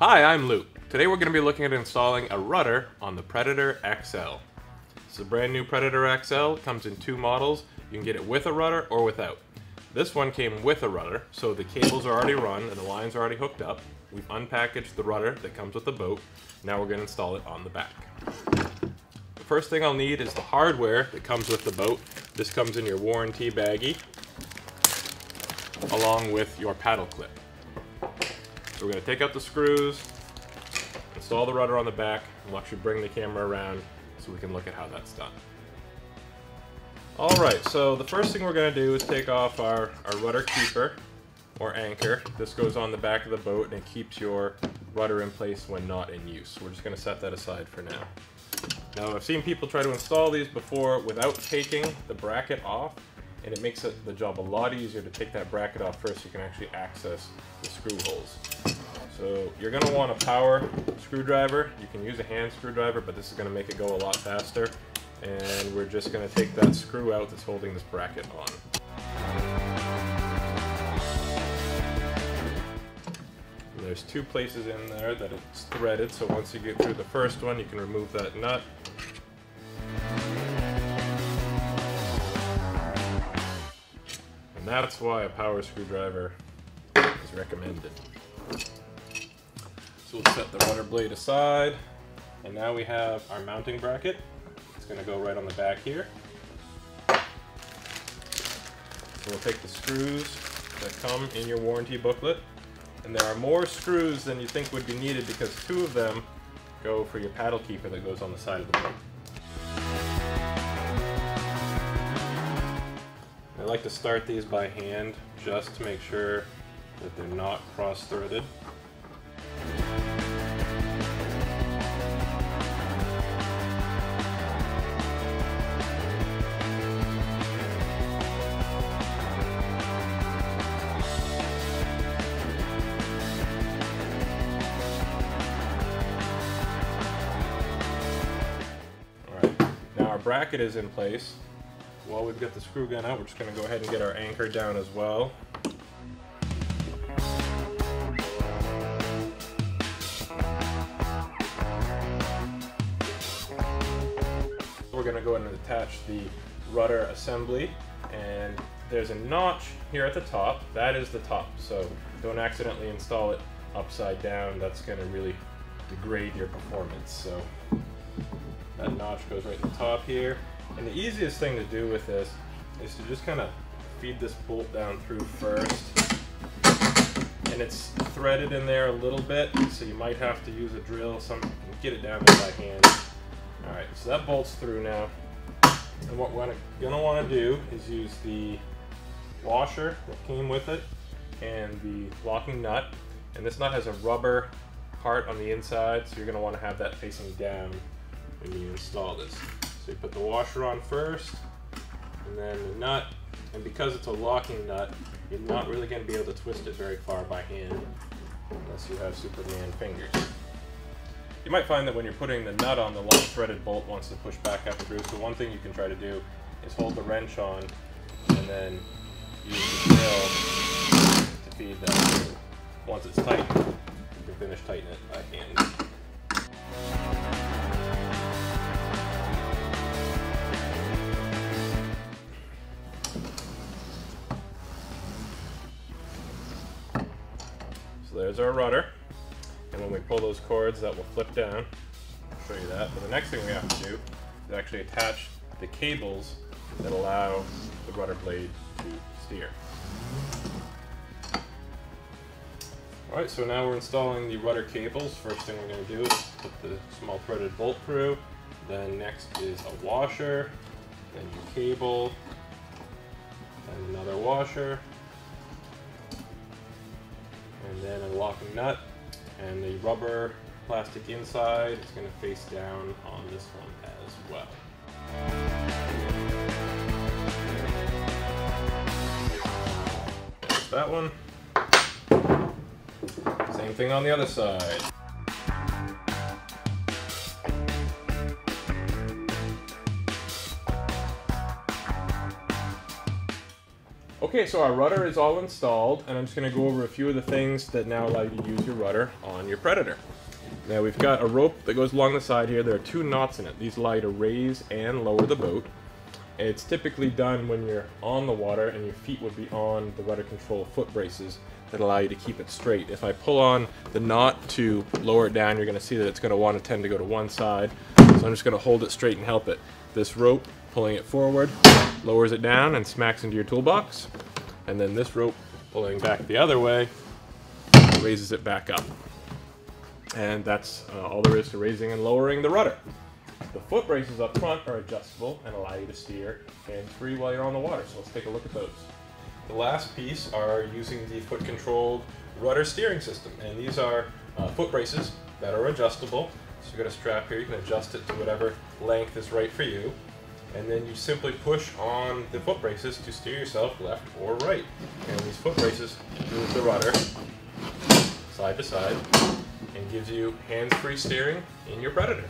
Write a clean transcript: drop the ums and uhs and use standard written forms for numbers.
Hi, I'm Luke. Today we're going to be looking at installing a rudder on the Predator XL. This is a brand new Predator XL. It comes in two models. You can get it with a rudder or without. This one came with a rudder, so the cables are already run and the lines are already hooked up. We've unpackaged the rudder that comes with the boat. Now we're going to install it on the back. The first thing I'll need is the hardware that comes with the boat. This comes in your warranty baggie, along with your paddle clip. So we're going to take out the screws, install the rudder on the back, and we'll actually bring the camera around so we can look at how that's done. Alright, so the first thing we're going to do is take off our rudder keeper, or anchor. This goes on the back of the boat and it keeps your rudder in place when not in use. So we're just going to set that aside for now. Now I've seen people try to install these before without taking the bracket off, and it makes the job a lot easier to take that bracket off first so you can actually access the screw holes. So you're going to want a power screwdriver. You can use a hand screwdriver, but this is going to make it go a lot faster. And we're just going to take that screw out that's holding this bracket on. And there's two places in there that it's threaded, so once you get through the first one, you can remove that nut. And that's why a power screwdriver is recommended. So we'll set the rudder blade aside, and now we have our mounting bracket. It's going to go right on the back here. So we'll take the screws that come in your warranty booklet, and there are more screws than you think would be needed because two of them go for your paddle keeper that goes on the side of the boat. I like to start these by hand just to make sure that they're not cross-threaded. Our bracket is in place. While we've got the screw gun out, we're just going to go ahead and get our anchor down as well. We're going to go ahead and attach the rudder assembly, and there's a notch here at the top. That is the top, so don't accidentally install it upside down. That's going to really degrade your performance. So that notch goes right in the top here. And the easiest thing to do with this is to just kind of feed this bolt down through first. And it's threaded in there a little bit, so you might have to use a drill, something, get it down there by hand. Alright, so that bolt's through now. And what we're going to want to do is use the washer that came with it and the locking nut. And this nut has a rubber part on the inside, so you're going to want to have that facing down when you install this. So you put the washer on first, and then the nut, and because it's a locking nut, you're not really going to be able to twist it very far by hand unless you have Superman fingers. You might find that when you're putting the nut on, the long threaded bolt wants to push back up through, so one thing you can try to do is hold the wrench on and then use the drill to feed that through. Once it's tight, you can finish tightening it by hand. So there's our rudder, and when we pull those cords that will flip down. I'll show you that. But the next thing we have to do is actually attach the cables that allow the rudder blade to steer. Alright, so now we're installing the rudder cables. First thing we're going to do is put the small threaded bolt through. Then next is a washer, then your cable, and another washer, and then a locking nut, and the rubber plastic inside is going to face down on this one as well. There's that one. Same thing on the other side. Okay, so our rudder is all installed, and I'm just going to go over a few of the things that now allow you to use your rudder on your Predator. Now we've got a rope that goes along the side here. There are 2 knots in it. These allow you to raise and lower the boat. It's typically done when you're on the water and your feet would be on the rudder control foot braces that allow you to keep it straight. If I pull on the knot to lower it down, you're going to see that it's going to want to tend to go to one side. So I'm just going to hold it straight and help it. This rope, pulling it forward, lowers it down and smacks into your toolbox. And then this rope, pulling back the other way, raises it back up. And that's all there is to raising and lowering the rudder. The foot braces up front are adjustable and allow you to steer hands-free while you're on the water. So let's take a look at those. The last piece are using the foot-controlled rudder steering system. And these are foot braces that are adjustable. So you've got a strap here, you can adjust it to whatever length is right for you. And then you simply push on the foot braces to steer yourself left or right. And these foot braces move the rudder side to side and gives you hands-free steering in your Predator.